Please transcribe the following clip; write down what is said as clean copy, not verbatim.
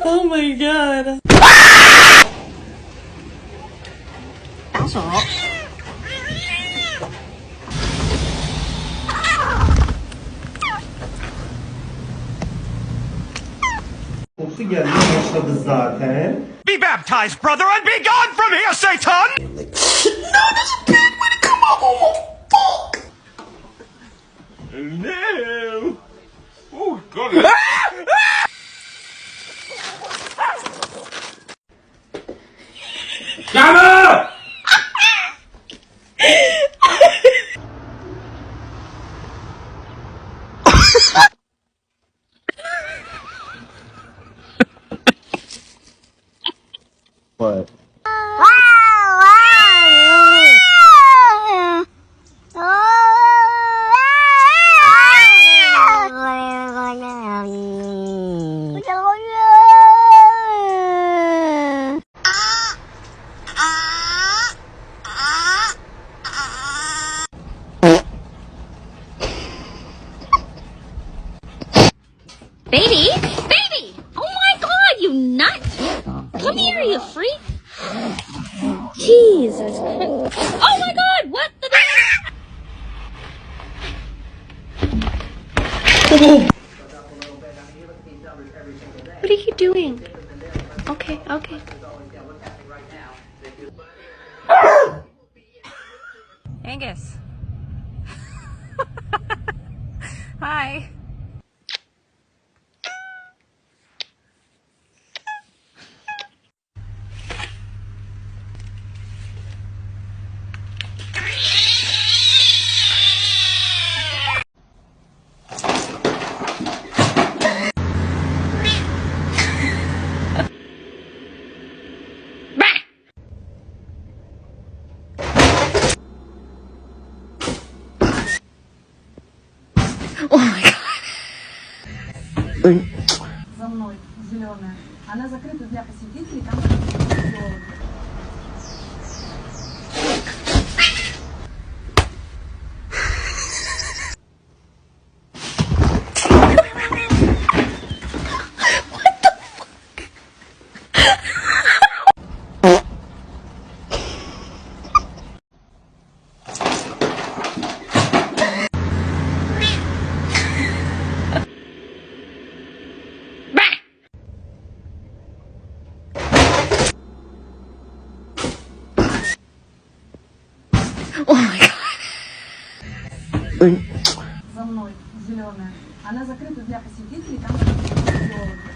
Oh my god. That's all. Kokusu gelmeye başladı zaten. Be baptized, brother, and be gone from here, Satan! No, there's a bad way to come out. Oh, fuck. No! Oh, God. Gamma! What? Baby? Baby! Oh my god, you nut! Come here, you freak! Jesus Christ. Oh my god, what the What are you doing? Okay, okay. Angus. Hi. Oh my god. За мной, зеленая. Она закрыта для посетителей, там геологи. Oh my god. За мной, зеленая. Она закрыта для посетителей, там геологи.